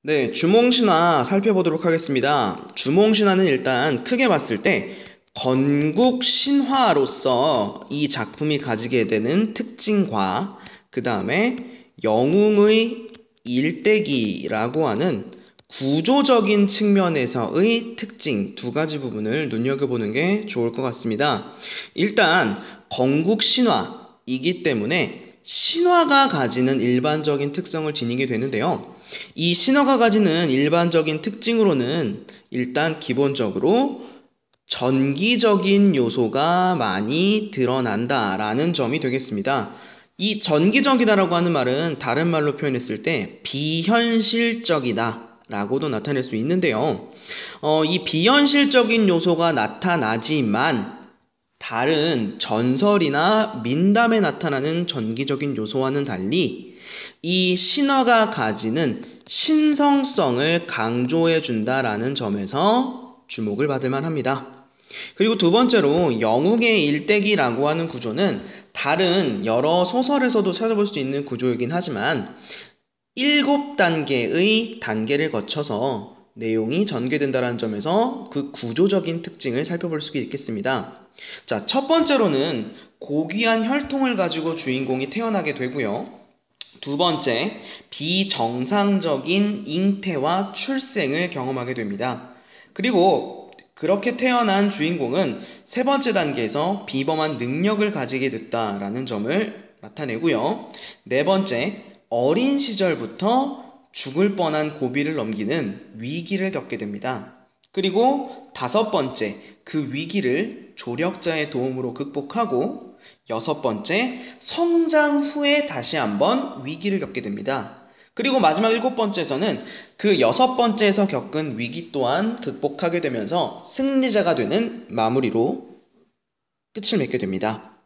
네, 주몽신화 살펴보도록 하겠습니다. 주몽신화는 일단 크게 봤을 때 건국 신화로서 이 작품이 가지게 되는 특징과 그 다음에 영웅의 일대기라고 하는 구조적인 측면에서의 특징 두 가지 부분을 눈여겨보는 게 좋을 것 같습니다. 일단 건국 신화이기 때문에 신화가 가지는 일반적인 특성을 지니게 되는데요. 이 신화가 가지는 일반적인 특징으로는 일단 기본적으로 전기적인 요소가 많이 드러난다라는 점이 되겠습니다. 이 전기적이다라고 하는 말은 다른 말로 표현했을 때 비현실적이다 라고도 나타낼 수 있는데요. 이 비현실적인 요소가 나타나지만 다른 전설이나 민담에 나타나는 전기적인 요소와는 달리 이 신화가 가지는 신성성을 강조해 준다라는 점에서 주목을 받을 만합니다. 그리고 두 번째로 영웅의 일대기라고 하는 구조는 다른 여러 소설에서도 찾아볼 수 있는 구조이긴 하지만 7단계의 단계를 거쳐서 내용이 전개된다는 점에서 그 구조적인 특징을 살펴볼 수 있겠습니다. 자, 첫 번째로는 고귀한 혈통을 가지고 주인공이 태어나게 되고요. 두 번째, 비정상적인 잉태와 출생을 경험하게 됩니다. 그리고 그렇게 태어난 주인공은 세 번째 단계에서 비범한 능력을 가지게 됐다라는 점을 나타내고요. 네 번째, 어린 시절부터 죽을 뻔한 고비를 넘기는 위기를 겪게 됩니다. 그리고 다섯 번째, 그 위기를 조력자의 도움으로 극복하고 여섯 번째, 성장 후에 다시 한번 위기를 겪게 됩니다. 그리고 마지막 일곱 번째에서는 그 여섯 번째에서 겪은 위기 또한 극복하게 되면서 승리자가 되는 마무리로 끝을 맺게 됩니다.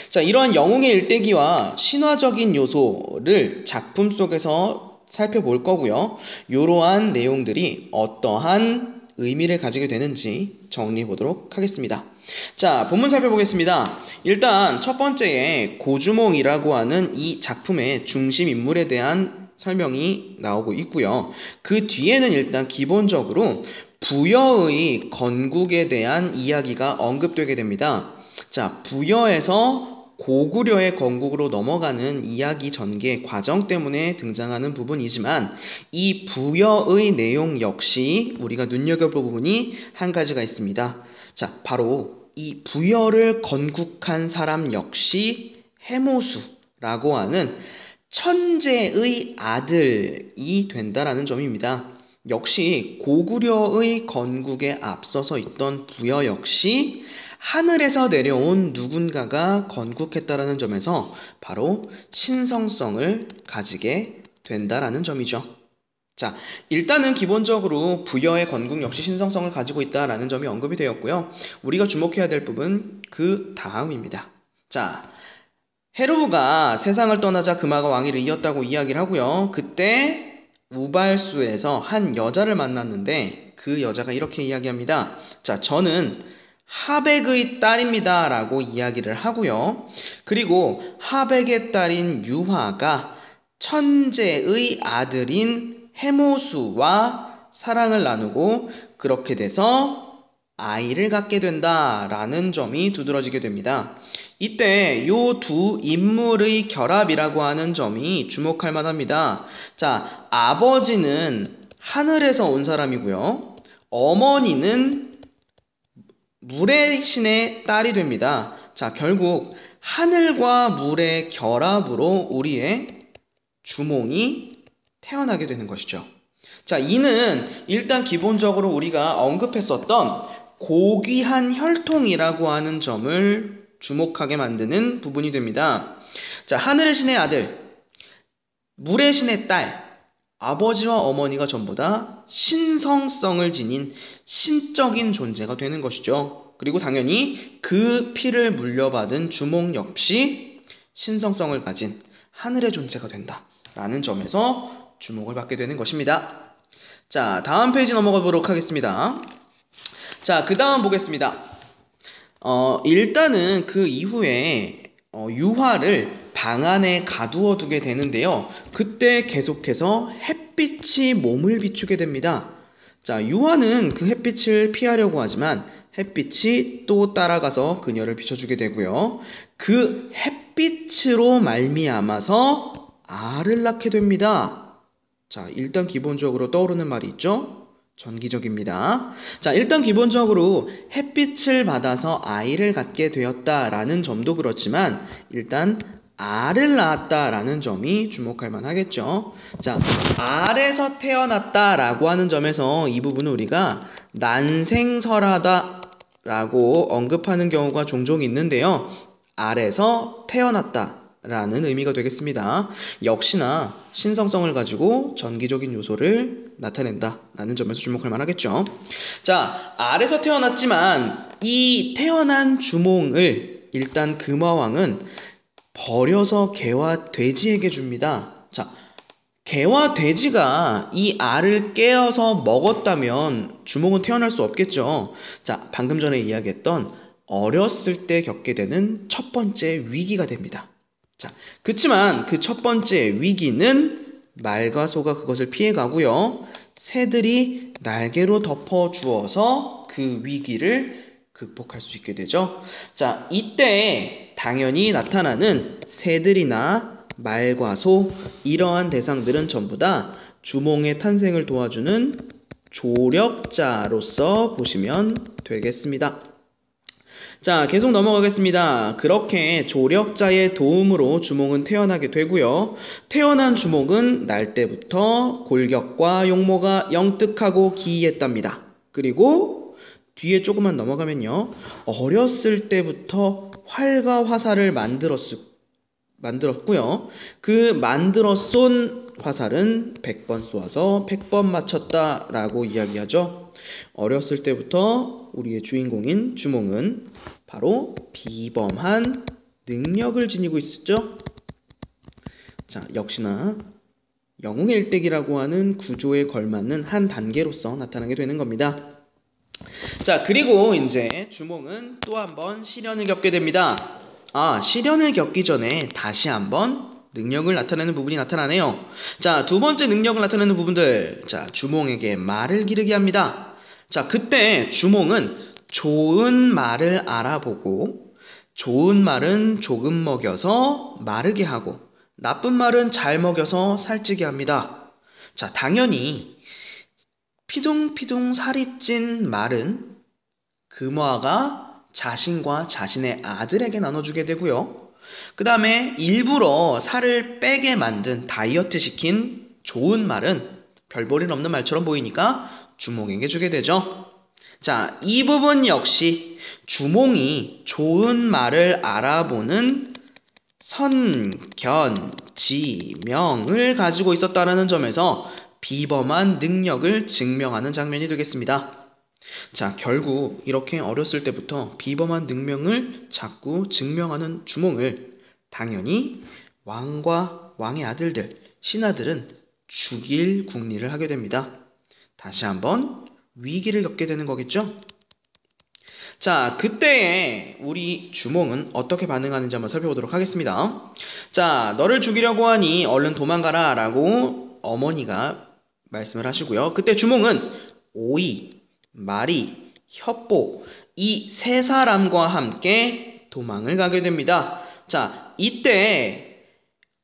자, 이러한 영웅의 일대기와 신화적인 요소를 작품 속에서 살펴볼 거고요. 이러한 내용들이 어떠한 의미를 가지게 되는지 정리해 보도록 하겠습니다. 자, 본문 살펴보겠습니다. 일단 첫 번째에 고주몽이라고 하는 이 작품의 중심 인물에 대한 설명이 나오고 있고요. 그 뒤에는 일단 기본적으로 부여의 건국에 대한 이야기가 언급되게 됩니다. 자, 부여에서 고구려의 건국으로 넘어가는 이야기 전개 과정 때문에 등장하는 부분이지만 이 부여의 내용 역시 우리가 눈여겨볼 부분이 한 가지가 있습니다. 자, 바로 이 부여를 건국한 사람 역시 해모수라고 하는 천재의 아들이 된다라는 점입니다. 역시 고구려의 건국에 앞서서 있던 부여 역시 하늘에서 내려온 누군가가 건국했다라는 점에서 바로 신성성을 가지게 된다라는 점이죠. 자, 일단은 기본적으로 부여의 건국 역시 신성성을 가지고 있다라는 점이 언급이 되었고요. 우리가 주목해야 될 부분 그 다음입니다. 자, 헤르우가 세상을 떠나자 금화가 왕위를 이었다고 이야기를 하고요. 그때 우발수에서 한 여자를 만났는데 그 여자가 이렇게 이야기합니다. 자, 저는 하백의 딸입니다 라고 이야기를 하고요. 그리고 하백의 딸인 유화가 천재의 아들인 해모수와 사랑을 나누고 그렇게 돼서 아이를 갖게 된다라는 점이 두드러지게 됩니다. 이때 요 두 인물의 결합이라고 하는 점이 주목할 만합니다. 자, 아버지는 하늘에서 온 사람이고요. 어머니는 물의 신의 딸이 됩니다. 자, 결국 하늘과 물의 결합으로 우리의 주몽이 태어나게 되는 것이죠. 자, 이는 일단 기본적으로 우리가 언급했었던 고귀한 혈통이라고 하는 점을 주목하게 만드는 부분이 됩니다. 자, 하늘의 신의 아들, 물의 신의 딸, 아버지와 어머니가 전부 다 신성성을 지닌 신적인 존재가 되는 것이죠. 그리고 당연히 그 피를 물려받은 주몽 역시 신성성을 가진 하늘의 존재가 된다라는 점에서 주목을 받게 되는 것입니다. 자, 다음 페이지 넘어가 보도록 하겠습니다. 자, 그 다음 보겠습니다. 일단은 그 이후에 유화를 방 안에 가두어 두게 되는데요. 그때 계속해서 햇빛이 몸을 비추게 됩니다. 자, 유아는 그 햇빛을 피하려고 하지만 햇빛이 또 따라가서 그녀를 비춰주게 되고요. 그 햇빛으로 말미암아서 알을 낳게 됩니다. 자, 일단 기본적으로 떠오르는 말이 있죠? 전기적입니다. 자, 일단 기본적으로 햇빛을 받아서 아이를 갖게 되었다라는 점도 그렇지만 일단 알을 낳았다라는 점이 주목할 만하겠죠. 자, 알에서 태어났다라고 하는 점에서 이 부분은 우리가 난생설하다라고 언급하는 경우가 종종 있는데요. 알에서 태어났다라는 의미가 되겠습니다. 역시나 신성성을 가지고 전기적인 요소를 나타낸다라는 점에서 주목할 만하겠죠. 자, 알에서 태어났지만 이 태어난 주몽을 일단 금화왕은 버려서 개와 돼지에게 줍니다. 자, 개와 돼지가 이 알을 깨어서 먹었다면 주몽은 태어날 수 없겠죠. 자, 방금 전에 이야기했던 어렸을 때 겪게 되는 첫 번째 위기가 됩니다. 자, 그치만 그 첫 번째 위기는 말과 소가 그것을 피해가고요. 새들이 날개로 덮어주어서 그 위기를 극복할 수 있게 되죠. 자, 이때 당연히 나타나는 새들이나 말과 소, 이러한 대상들은 전부 다 주몽의 탄생을 도와주는 조력자로서 보시면 되겠습니다. 자, 계속 넘어가겠습니다. 그렇게 조력자의 도움으로 주몽은 태어나게 되고요. 태어난 주몽은 날 때부터 골격과 용모가 영특하고 기이했답니다. 그리고 뒤에 조금만 넘어가면요. 어렸을 때부터 활과 화살을 만들었고요. 그 만들어 쏜 화살은 100번 쏘아서 100번 맞췄다라고 이야기하죠. 어렸을 때부터 우리의 주인공인 주몽은 바로 비범한 능력을 지니고 있었죠. 자, 역시나 영웅의 일대기라고 하는 구조에 걸맞는 한 단계로서 나타나게 되는 겁니다. 자, 그리고 이제 주몽은 또 한 번 시련을 겪게 됩니다. 아, 시련을 겪기 전에 다시 한번 능력을 나타내는 부분이 나타나네요. 자, 두 번째 능력을 나타내는 부분들. 자, 주몽에게 말을 기르게 합니다. 자, 그때 주몽은 좋은 말을 알아보고 좋은 말은 조금 먹여서 마르게 하고 나쁜 말은 잘 먹여서 살찌게 합니다. 자, 당연히 피둥피둥 살이 찐 말은 금화가 자신과 자신의 아들에게 나눠주게 되고요. 그 다음에 일부러 살을 빼게 만든 다이어트 시킨 좋은 말은 별 볼일 없는 말처럼 보이니까 주몽에게 주게 되죠. 자, 이 부분 역시 주몽이 좋은 말을 알아보는 선견지명을 가지고 있었다는 점에서 비범한 능력을 증명하는 장면이 되겠습니다. 자, 결국 이렇게 어렸을 때부터 비범한 능력을 자꾸 증명하는 주몽을 당연히 왕과 왕의 아들들, 신하들은 죽일 궁리를 하게 됩니다. 다시 한번 위기를 겪게 되는 거겠죠? 자, 그때에 우리 주몽은 어떻게 반응하는지 한번 살펴보도록 하겠습니다. 자, 너를 죽이려고 하니 얼른 도망가라 라고 어머니가 말씀을 하시고요. 그때 주몽은 오이, 마리, 혀보 이 세 사람과 함께 도망을 가게 됩니다. 자, 이때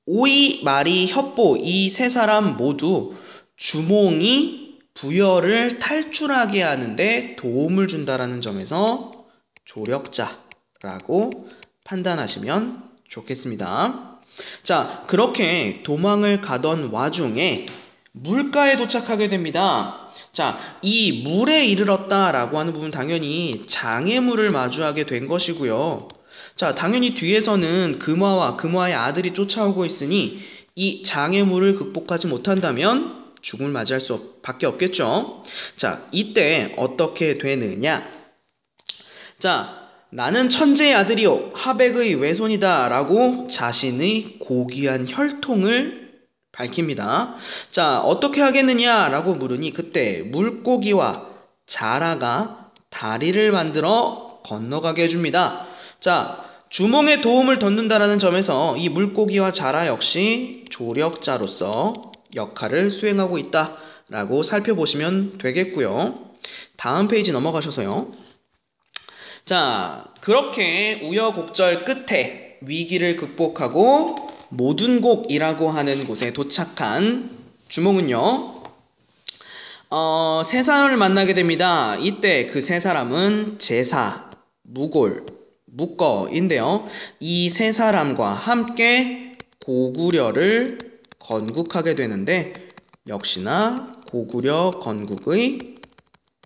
오이, 마리, 혀보 이 세 사람 모두 주몽이 부여를 탈출하게 하는데 도움을 준다라는 점에서 조력자라고 판단하시면 좋겠습니다. 자, 그렇게 도망을 가던 와중에 물가에 도착하게 됩니다. 자, 이 물에 이르렀다라고 하는 부분 당연히 장애물을 마주하게 된 것이고요. 자, 당연히 뒤에서는 금화와 금화의 아들이 쫓아오고 있으니 이 장애물을 극복하지 못한다면 죽음을 맞이할 수밖에 없겠죠. 자, 이때 어떻게 되느냐? 자, 나는 천재의 아들이요 하백의 외손이다 라고 자신의 고귀한 혈통을 밝힙니다. 자, 어떻게 하겠느냐 라고 물으니 그때 물고기와 자라가 다리를 만들어 건너가게 해줍니다. 자, 주몽의 도움을 덧는다라는 점에서 이 물고기와 자라 역시 조력자로서 역할을 수행하고 있다라고 살펴보시면 되겠고요. 다음 페이지 넘어가셔서요. 자, 그렇게 우여곡절 끝에 위기를 극복하고 모둔곡이라고 하는 곳에 도착한 주몽은요, 세 사람을 만나게 됩니다. 이때 그 세 사람은 제사, 무골, 묵거인데요. 이 세 사람과 함께 고구려를 건국하게 되는데, 역시나 고구려 건국의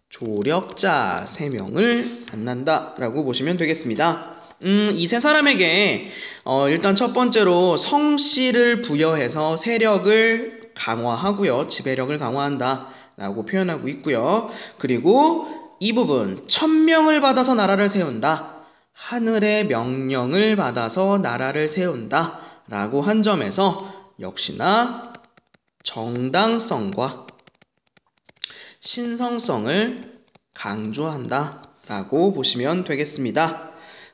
조력자 3명을 만난다라고 보시면 되겠습니다. 이 세 사람에게 일단 첫 번째로 성씨를 부여해서 세력을 강화하고요. 지배력을 강화한다 라고 표현하고 있고요. 그리고 이 부분, 천명을 받아서 나라를 세운다. 하늘의 명령을 받아서 나라를 세운다 라고 한 점에서 역시나 정당성과 신성성을 강조한다 라고 보시면 되겠습니다.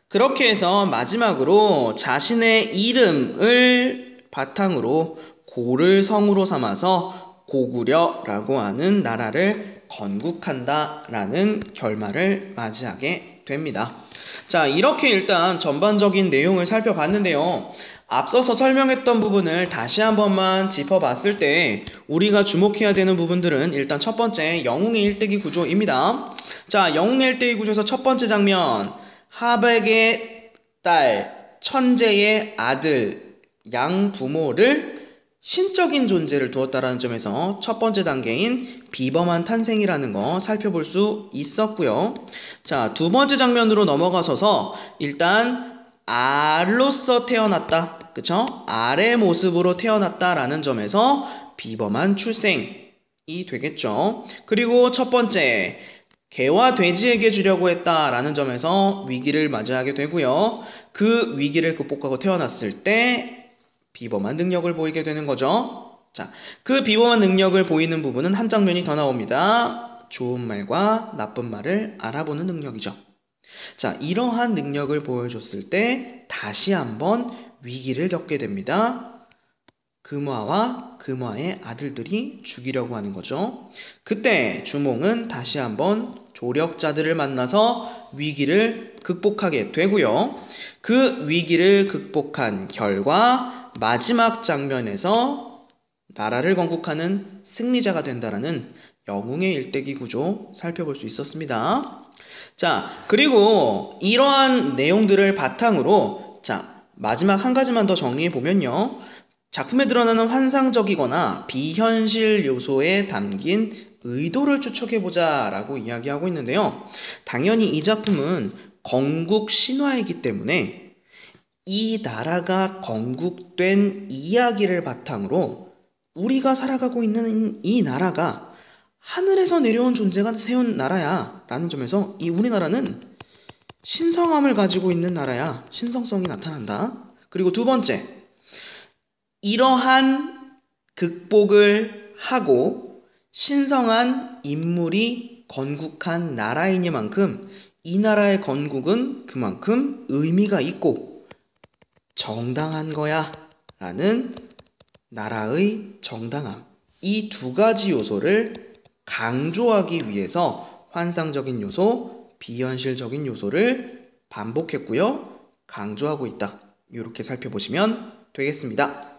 그렇게 해서 마지막으로 자신의 이름을 바탕으로 고를 성으로 삼아서 고구려라고 하는 나라를 건국한다 라는 결말을 맞이하게 됩니다. 자, 이렇게 일단 전반적인 내용을 살펴봤는데요. 앞서서 설명했던 부분을 다시 한 번만 짚어봤을 때 우리가 주목해야 되는 부분들은 일단 첫 번째, 영웅의 일대기 구조입니다. 자, 영웅의 일대기 구조에서 첫 번째 장면, 하백의 딸, 천재의 아들, 양 부모를 신적인 존재를 두었다라는 점에서 첫 번째 단계인 비범한 탄생이라는 거 살펴볼 수 있었고요. 자, 두 번째 장면으로 넘어가서서 일단 알로서 태어났다. 그쵸? 알의 모습으로 태어났다라는 점에서 비범한 출생이 되겠죠. 그리고 첫 번째, 개와 돼지에게 주려고 했다라는 점에서 위기를 맞이하게 되고요. 그 위기를 극복하고 태어났을 때 비범한 능력을 보이게 되는 거죠. 자, 그 비범한 능력을 보이는 부분은 한 장면이 더 나옵니다. 좋은 말과 나쁜 말을 알아보는 능력이죠. 자, 이러한 능력을 보여줬을 때 다시 한번 위기를 겪게 됩니다. 금화와 금화의 아들들이 죽이려고 하는 거죠. 그때 주몽은 다시 한번 조력자들을 만나서 위기를 극복하게 되고요. 그 위기를 극복한 결과 마지막 장면에서 나라를 건국하는 승리자가 된다라는 영웅의 일대기 구조 살펴볼 수 있었습니다. 자, 그리고 이러한 내용들을 바탕으로 자, 마지막 한 가지만 더 정리해 보면요. 작품에 드러나는 환상적이거나 비현실 요소에 담긴 의도를 추측해보자 라고 이야기하고 있는데요. 당연히 이 작품은 건국 신화이기 때문에 이 나라가 건국된 이야기를 바탕으로 우리가 살아가고 있는 이 나라가 하늘에서 내려온 존재가 세운 나라야 라는 점에서 이 우리나라는 신성함을 가지고 있는 나라야. 신성성이 나타난다. 그리고 두 번째, 이러한 극복을 하고 신성한 인물이 건국한 나라이니만큼 이 나라의 건국은 그만큼 의미가 있고 정당한 거야 라는 나라의 정당함, 이 두 가지 요소를 강조하기 위해서 환상적인 요소, 비현실적인 요소를 반복했고요. 강조하고 있다. 이렇게 살펴보시면 되겠습니다.